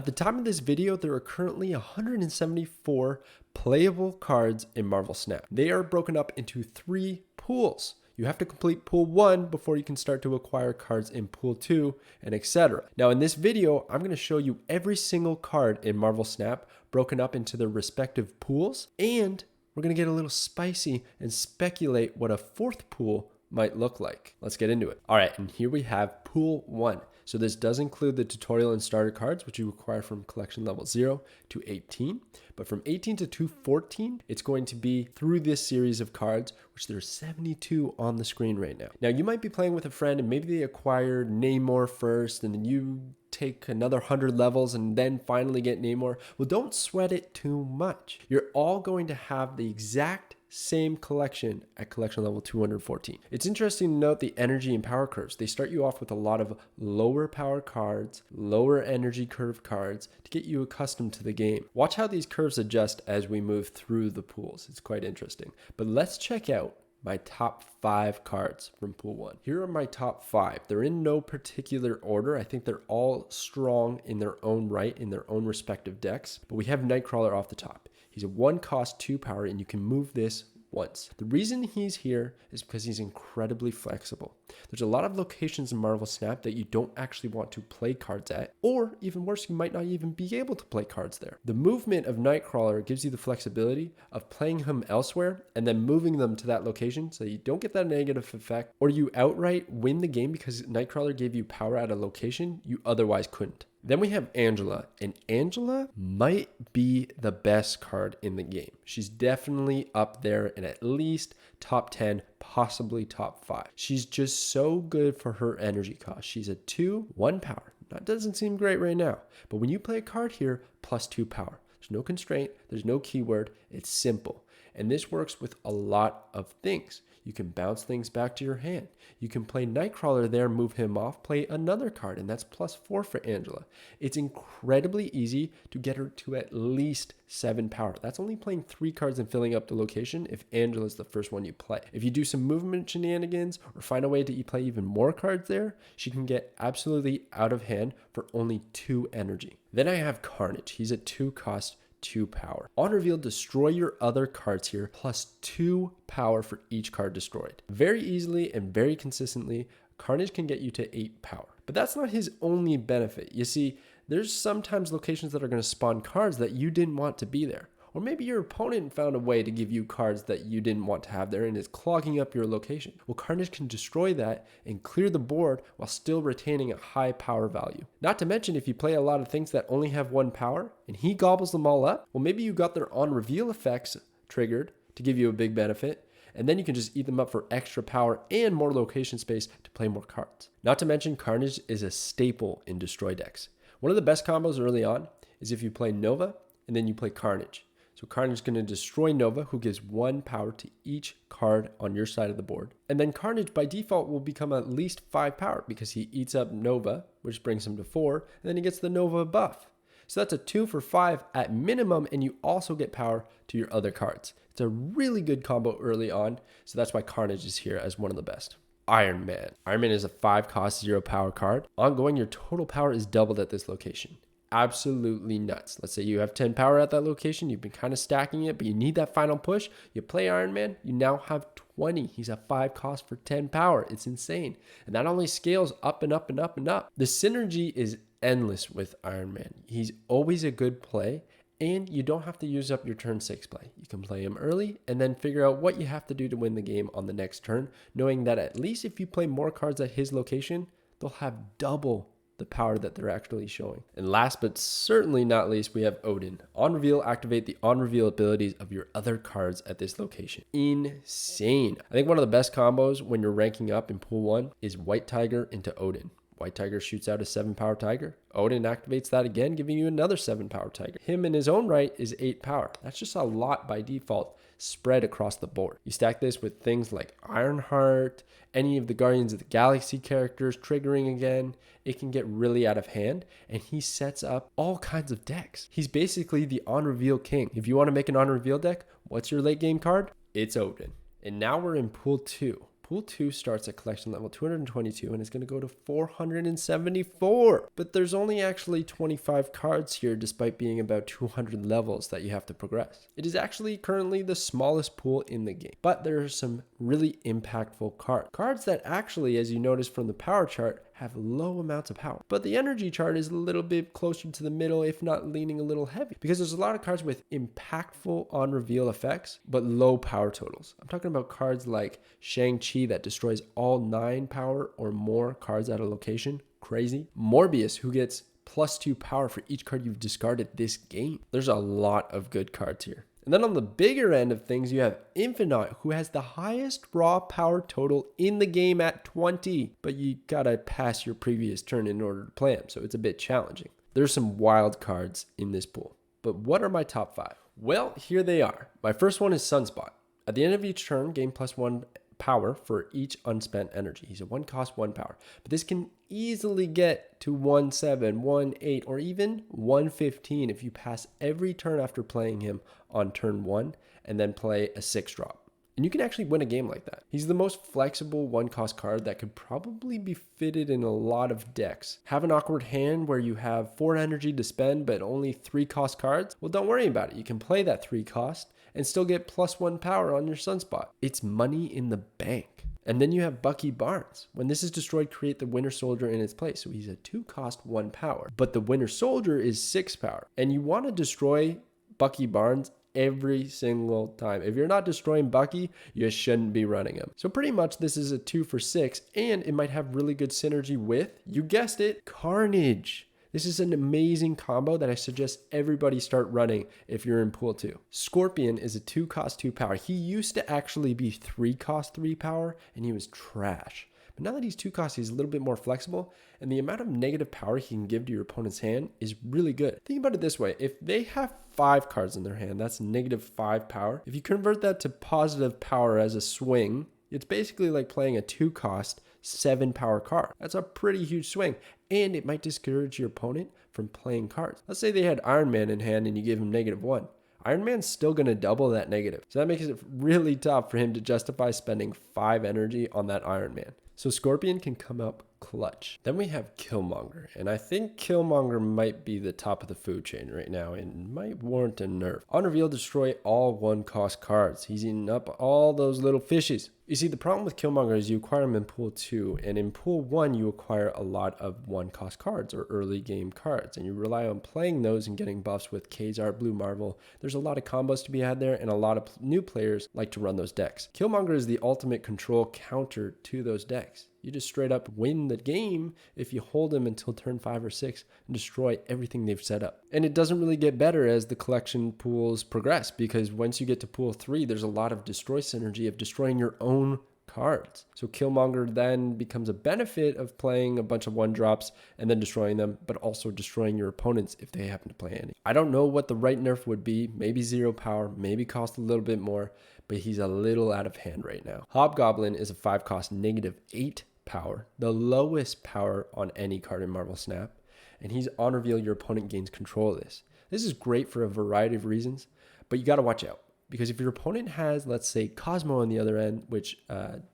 At the time of this video, there are currently 174 playable cards in Marvel Snap. They are broken up into 3 pools. You have to complete pool 1 before you can start to acquire cards in pool 2 and etc. Now in this video, I'm going to show you every single card in Marvel Snap broken up into their respective pools, and we're going to get a little spicy and speculate what a 4th pool might look like. Let's get into it. All right, and here we have pool 1. So this does include the tutorial and starter cards, which you acquire from collection level 0 to 18. But from 18 to 214, it's going to be through this series of cards, which there's 72 on the screen right now. Now, you might be playing with a friend and maybe they acquired Namor first, and then you take another 100 levels and then finally get Namor. Well, don't sweat it too much. You're all going to have the exact same collection at collection level 214. It's interesting to note the energy and power curves. They start you off with a lot of lower power cards, lower energy curve cards to get you accustomed to the game. Watch how these curves adjust as we move through the pools. It's quite interesting. But let's check out my top 5 cards from pool 1. Here are my top 5. They're in no particular order. I think they're all strong in their own right, in their own respective decks. But we have Nightcrawler off the top. He's a 1 cost 2 power, and you can move this once. The reason he's here is because he's incredibly flexible. There's a lot of locations in Marvel Snap that you don't actually want to play cards at, or even worse, you might not even be able to play cards there. The movement of Nightcrawler gives you the flexibility of playing him elsewhere and then moving them to that location so you don't get that negative effect, or you outright win the game because Nightcrawler gave you power at a location you otherwise couldn't. Then we have Angela, and Angela might be the best card in the game. She's definitely up there in at least top 10, possibly top 5. She's just so good for her energy cost. She's a 2, 1 power. That doesn't seem great right now, but when you play a card here, plus 2 power. There's no constraint, there's no keyword, it's simple. And this works with a lot of things. You can bounce things back to your hand. You can play Nightcrawler there, move him off, play another card, and that's plus 4 for Angela. It's incredibly easy to get her to at least 7 power. That's only playing 3 cards and filling up the location if Angela's the first one you play. If you do some movement shenanigans or find a way to play even more cards there, she can get absolutely out of hand for only 2 energy. Then I have Carnage. He's a 2 cost 2 power. On reveal, destroy your other cards here, plus 2 power for each card destroyed. Very easily and very consistently, Carnage can get you to 8 power. But that's not his only benefit. You see, there's sometimes locations that are going to spawn cards that you didn't want to be there. Or maybe your opponent found a way to give you cards that you didn't want to have there and is clogging up your location. Well, Carnage can destroy that and clear the board while still retaining a high power value. Not to mention, if you play a lot of things that only have 1 power and he gobbles them all up, well, maybe you got their on reveal effects triggered to give you a big benefit, and then you can just eat them up for extra power and more location space to play more cards. Not to mention, Carnage is a staple in destroy decks. One of the best combos early on is if you play Nova and then you play Carnage. So Carnage is going to destroy Nova, who gives 1 power to each card on your side of the board. And then Carnage by default will become at least 5 power because he eats up Nova, which brings him to 4, and then he gets the Nova buff. So that's a 2 for 5 at minimum, and you also get power to your other cards. It's a really good combo early on, so that's why Carnage is here as one of the best. Iron Man. Iron Man is a 5 cost 0 power card. Ongoing, your total power is doubled at this location. Absolutely nuts. Let's say you have 10 power at that location. You've been kind of stacking it, but you need that final push. You play Iron Man, you now have 20. He's a 5 cost for 10 power. It's insane. And that only scales up and up and up and up. The synergy is endless with Iron Man. He's always a good play, and you don't have to use up your turn 6 play. You can play him early and then figure out what you have to do to win the game on the next turn, knowing that at least if you play more cards at his location, they'll have double the power that they're actually showing. And last but certainly not least, we have Odin. On reveal, activate the on reveal abilities of your other cards at this location. Insane. I think one of the best combos when you're ranking up in pool 1 is White Tiger into Odin. White Tiger shoots out a 7 power tiger. Odin activates that again, giving you another 7 power tiger. Him in his own right is 8 power. That's just a lot by default spread across the board. You stack this with things like Ironheart, any of the Guardians of the Galaxy characters triggering again, it can get really out of hand, and he sets up all kinds of decks. He's basically the on-reveal king. If you want to make an on-reveal deck, what's your late game card? It's Odin. And now we're in pool 2. Pool 2 starts at collection level 222 and is going to go to 474. But there's only actually 25 cards here despite being about 200 levels that you have to progress. It is actually currently the smallest pool in the game. But there are some really impactful cards. Cards that actually, as you notice from the power chart, have low amounts of power. But the energy chart is a little bit closer to the middle, if not leaning a little heavy, because there's a lot of cards with impactful on reveal effects, but low power totals. I'm talking about cards like Shang-Chi that destroys all 9 power or more cards at a location. Crazy. Morbius, who gets +2 power for each card you've discarded this game. There's a lot of good cards here. And then on the bigger end of things, you have Infinite, who has the highest raw power total in the game at 20. But you gotta pass your previous turn in order to play him, so it's a bit challenging. There's some wild cards in this pool. But what are my top 5? Well, here they are. My first one is Sunspot. At the end of each turn, gain +1 power for each unspent energy. He's a 1 cost, 1 power. But this can easily get to 1/7, 1/8, or even 1/15 if you pass every turn after playing him on turn 1 and then play a 6-drop. And you can actually win a game like that. He's the most flexible 1 cost card that could probably be fitted in a lot of decks. Have an awkward hand where you have 4 energy to spend but only 3 cost cards? Well, don't worry about it. You can play that 3 cost and still get +1 power on your Sunspot. It's money in the bank. And then you have Bucky Barnes. When this is destroyed, create the Winter Soldier in its place. So he's a 2 cost, 1 power. But the Winter Soldier is 6 power. And you want to destroy Bucky Barnes every single time. If you're not destroying Bucky, you shouldn't be running him. So pretty much this is a 2 for 6, and it might have really good synergy with, you guessed it, Carnage. This is an amazing combo that I suggest everybody start running if you're in pool 2. Scorpion is a 2 cost, 2 power. He used to actually be 3 cost, 3 power, and he was trash. But now that he's 2 cost, he's a little bit more flexible, and the amount of negative power he can give to your opponent's hand is really good. Think about it this way. If they have 5 cards in their hand, that's -5 power. If you convert that to positive power as a swing, it's basically like playing a 2 cost, 7 power card. That's a pretty huge swing, and it might discourage your opponent from playing cards. Let's say they had Iron Man in hand and you give him -1. Iron Man's still going to double that negative. So that makes it really tough for him to justify spending 5 energy on that Iron Man. So Scorpion can come up clutch. Then we have Killmonger, and I think Killmonger might be the top of the food chain right now and might warrant a nerf. On reveal, destroy all 1 cost cards. He's eating up all those little fishes. You see, the problem with Killmonger is you acquire him in pool 2, and in pool 1 you acquire a lot of 1 cost cards or early game cards, and you rely on playing those and getting buffs with Kazar, Blue Marvel. There's a lot of combos to be had there, and a lot of new players like to run those decks. Killmonger is the ultimate control counter to those decks. You just straight up win the game if you hold him until turn 5 or 6 and destroy everything they've set up. And it doesn't really get better as the collection pools progress, because once you get to pool 3, there's a lot of destroy synergy of destroying your own cards. So Killmonger then becomes a benefit of playing a bunch of 1-drops and then destroying them, but also destroying your opponents if they happen to play any. I don't know what the right nerf would be. Maybe 0 power, maybe cost a little bit more, but he's a little out of hand right now. Hobgoblin is a 5 cost, -8 power, the lowest power on any card in Marvel Snap, and he's on reveal, your opponent gains control of this. This is great for a variety of reasons, but you got to watch out, because if your opponent has, let's say, Cosmo on the other end, which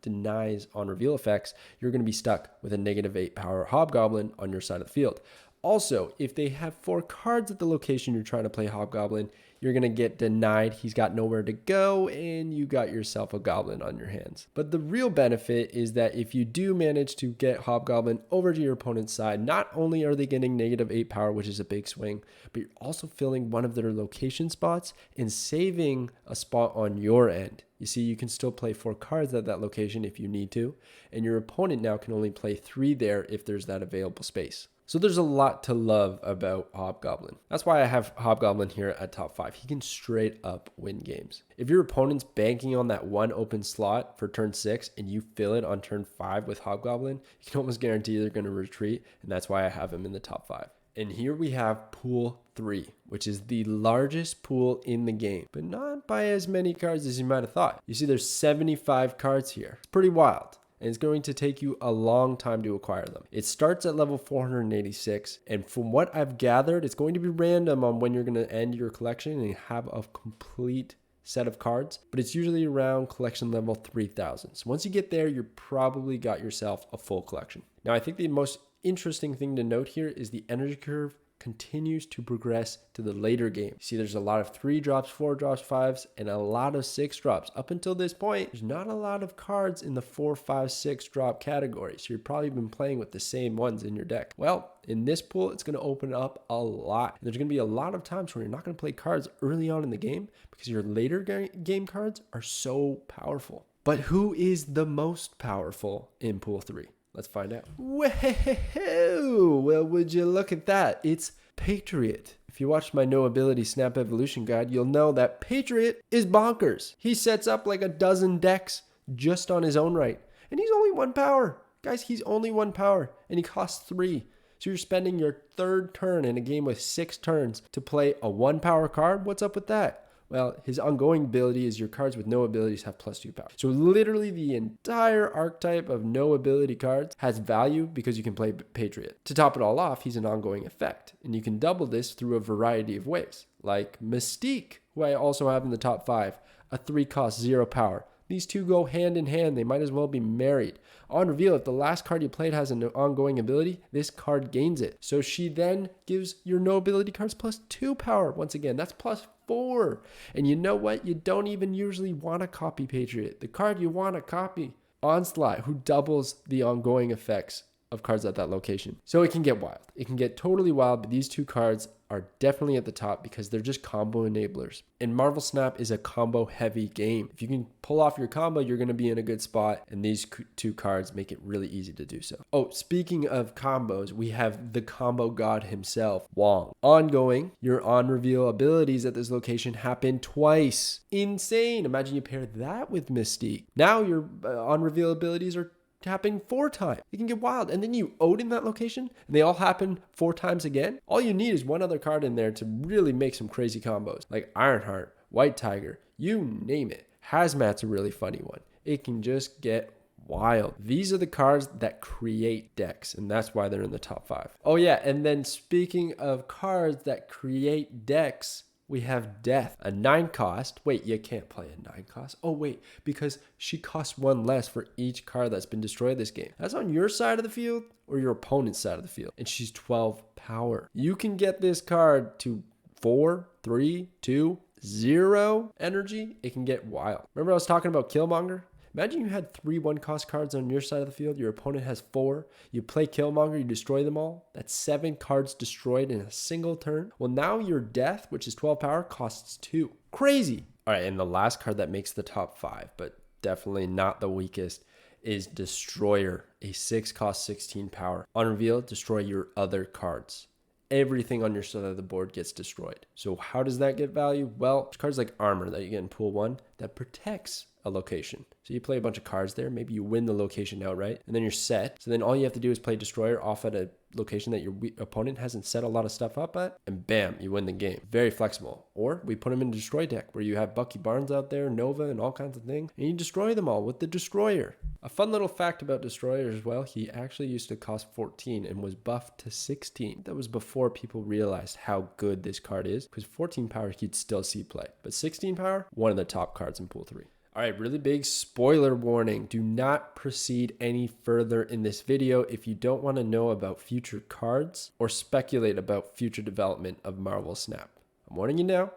denies on reveal effects, you're going to be stuck with a -8 power Hobgoblin on your side of the field. Also, if they have 4 cards at the location you're trying to play Hobgoblin, you're going to get denied. He's got nowhere to go, and you got yourself a goblin on your hands. But the real benefit is that if you do manage to get Hobgoblin over to your opponent's side, not only are they getting -8 power, which is a big swing, but you're also filling one of their location spots and saving a spot on your end. You see, you can still play 4 cards at that location if you need to, and your opponent now can only play 3 there if there's that available space. So there's a lot to love about Hobgoblin. That's why I have Hobgoblin here at top 5. He can straight up win games. If your opponent's banking on that 1 open slot for turn 6 and you fill it on turn 5 with Hobgoblin, you can almost guarantee they're going to retreat, and that's why I have him in the top 5. And here we have pool 3, which is the largest pool in the game, but not by as many cards as you might have thought. You see, there's 75 cards here. It's pretty wild. And it's going to take you a long time to acquire them. It starts at level 486, and from what I've gathered, it's going to be random on when you're going to end your collection and have a complete set of cards, but it's usually around collection level 3000. So once you get there, you're probably got yourself a full collection. Now, I think the most interesting thing to note here is the energy curve continues to progress to the later game. See, there's a lot of 3 drops, 4 drops, 5s, and a lot of 6 drops. Up until this point, there's not a lot of cards in the 4, 5, 6 drop category. So you've probably been playing with the same ones in your deck. Well, in this pool, it's going to open up a lot. There's going to be a lot of times where you're not going to play cards early on in the game because your later game cards are so powerful. But who is the most powerful in pool 3? Let's find out. Well, would you look at that? It's Patriot. If you watched my No Ability Snap Evolution guide, you'll know that Patriot is bonkers. He sets up like a dozen decks just on his own right. And he's only 1 power. Guys, he's only 1 power. And he costs 3. So you're spending your 3rd turn in a game with 6 turns to play a 1 power card? What's up with that? Well, his ongoing ability is your cards with no abilities have +2 power. So literally the entire archetype of no ability cards has value because you can play Patriot. To top it all off, he's an ongoing effect. And you can double this through a variety of ways. Like Mystique, who I also have in the top 5. A 3 cost 0 power. These two go hand in hand. They might as well be married. On reveal, if the last card you played has an ongoing ability, this card gains it. So she then gives your no ability cards +2 power. Once again, that's +4. And you know what? You don't even usually want to copy Patriot. The card you want to copy, Onslaught, who doubles the ongoing effects of cards at that location. So it can get wild. It can get totally wild, but these 2 cards are definitely at the top because they're just combo enablers. And Marvel Snap is a combo heavy game. If you can pull off your combo, you're going to be in a good spot. And these 2 cards make it really easy to do so. Oh, speaking of combos, we have the combo god himself, Wong. Ongoing, your on reveal abilities at this location happen twice. Insane. Imagine you pair that with Mystique. Now your on reveal abilities are happening 4 times. It can get wild. And then you Odin that location and they all happen 4 times again. All you need is one other card in there to really make some crazy combos like Ironheart, White Tiger, you name it. Hazmat's a really funny one. It can just get wild. These are the cards that create decks, and that's why they're in the top 5. Oh yeah, and then speaking of cards that create decks, we have Death, a 9 cost. Wait, you can't play a 9 cost. Oh wait, because she costs 1 less for each card that's been destroyed this game. That's on your side of the field or your opponent's side of the field. And she's 12 power. You can get this card to 4, 3, 2, 0 energy. It can get wild. Remember I was talking about Killmonger? Imagine you had 3 1-cost cards on your side of the field. Your opponent has 4. You play Killmonger, you destroy them all. That's 7 cards destroyed in a single turn. Well, now your Death, which is 12 power, costs 2. Crazy. All right, and the last card that makes the top 5, but definitely not the weakest, is Destroyer, a 6 cost 16 power. On reveal, destroy your other cards. Everything on your side of the board gets destroyed. So how does that get value? Well, cards like Armor that you get in pool 1 that protects a location. So you play a bunch of cards there, maybe you win the location outright, and then you're set. So then all you have to do is play Destroyer off at a location that your opponent hasn't set a lot of stuff up at, and bam, you win the game. Very flexible. Or we put them in a Destroy deck where you have Bucky Barnes out there, Nova, and all kinds of things, and you destroy them all with the Destroyer. A fun little fact about Destroyer as well, he actually used to cost 14 and was buffed to 16. That was before people realized how good this card is, because 14 power he'd still see play, but 16 power, one of the top cards in pool 3. All right, really big spoiler warning. Do not proceed any further in this video if you don't want to know about future cards or speculate about future development of Marvel Snap. I'm warning you now,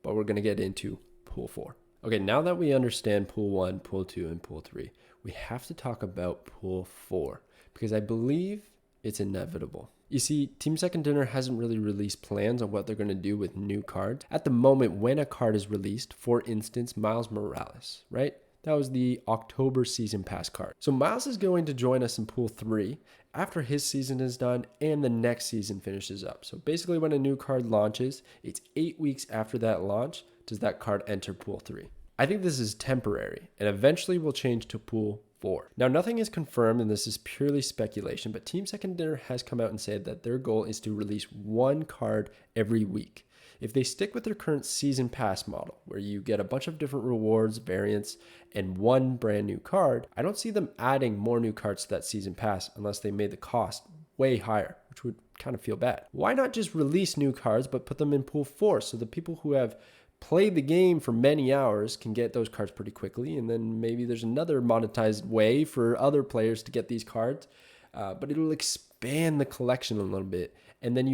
but we're going to get into Pool 4. Okay, now that we understand Pool 1, Pool 2, and Pool 3, we have to talk about Pool 4 because I believe it's inevitable. You see, Team Second Dinner hasn't really released plans on what they're going to do with new cards. At the moment when a card is released, for instance, Miles Morales, right? That was the October Season Pass card. So Miles is going to join us in Pool 3 after his season is done and the next season finishes up. So basically when a new card launches, it's 8 weeks after that launch does that card enter Pool 3. I think this is temporary and eventually will change to Pool 4. Now, nothing is confirmed and this is purely speculation, but Team Second Dinner has come out and said that their goal is to release 1 card every week. If they stick with their current season pass model, where you get a bunch of different rewards, variants, and 1 brand new card, I don't see them adding more new cards to that season pass unless they made the cost way higher, which would kind of feel bad. Why not just release new cards, but put them in Pool 4 so the people who have play the game for many hours can get those cards pretty quickly. And then maybe there's another monetized way for other players to get these cards. But it'll expand the collection a little bit. And then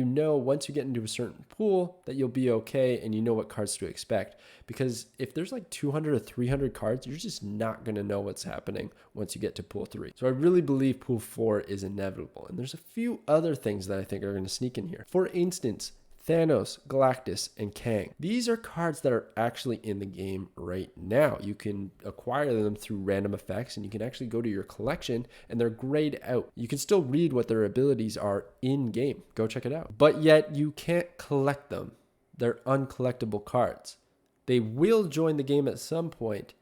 once you get into a certain pool that you'll be okay and you know what cards to expect. Because if there's like 200 or 300 cards, you're just not going to know what's happening once you get to pool 3. So I really believe pool 4 is inevitable. And there's a few other things that I think are going to sneak in here. For instance, Thanos, Galactus, and Kang. These are cards that are actually in the game right now. You can acquire them through random effects, and you can actually go to your collection, and they're grayed out. You can still read what their abilities are in-game. Go check it out. But yet, you can't collect them. They're uncollectible cards. They will join the game at some point,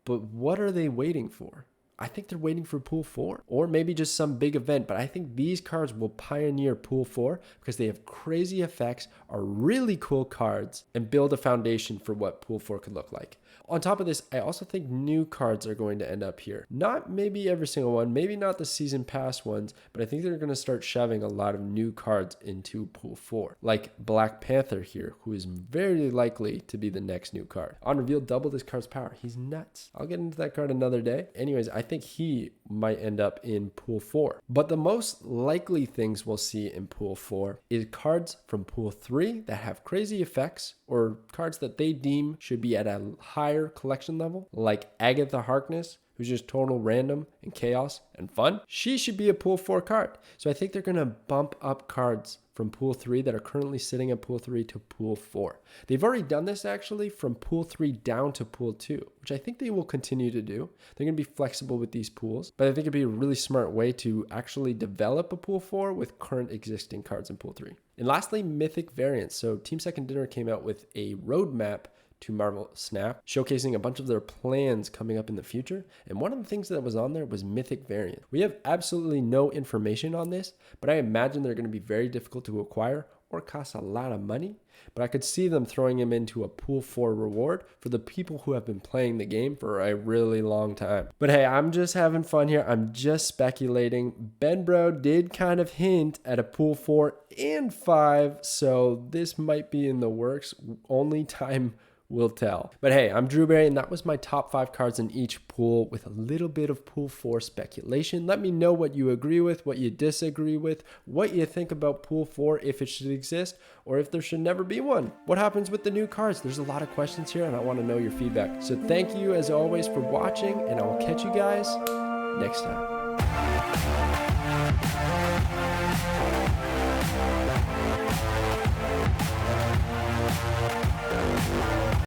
but what are they waiting for? I think they're waiting for Pool 4 or maybe just some big event, but I think these cards will pioneer Pool 4 because they have crazy effects, are really cool cards, and build a foundation for what Pool 4 could look like. On top of this, I also think new cards are going to end up here. Not maybe every single one, maybe not the season pass ones, but I think they're going to start shoving a lot of new cards into Pool 4. Like Black Panther here, who is very likely to be the next new card. On reveal, double this card's power. He's nuts. I'll get into that card another day. Anyways, I think he might end up in Pool 4. But the most likely things we'll see in Pool 4 is cards from Pool 3 that have crazy effects or cards that they deem should be at a higher collection level, like Agatha Harkness, who's just total random and chaos and fun. She should be a Pool 4 card. So I think they're going to bump up cards from Pool 3 that are currently sitting at Pool 3 to Pool 4. They've already done this actually from Pool 3 down to Pool 2, which I think they will continue to do. They're going to be flexible with these pools, but I think it'd be a really smart way to actually develop a Pool 4 with current existing cards in Pool 3. And lastly, Mythic Variants. So Team Second Dinner came out with a roadmap to Marvel Snap, showcasing a bunch of their plans coming up in the future. And one of the things that was on there was Mythic Variant. We have absolutely no information on this, but I imagine they're going to be very difficult to acquire or cost a lot of money. But I could see them throwing him into a Pool 4 reward for the people who have been playing the game for a really long time. But hey, I'm just having fun here. I'm just speculating. Ben Bro did kind of hint at a Pool 4 and 5, so this might be in the works. Only time will tell. But hey, I'm Drew Berry, and that was my top 5 cards in each pool with a little bit of Pool 4 speculation. Let me know what you agree with, what you disagree with, what you think about Pool 4, if it should exist, or if there should never be one. What happens with the new cards? There's a lot of questions here, and I want to know your feedback. So thank you, as always, for watching, and I will catch you guys next time.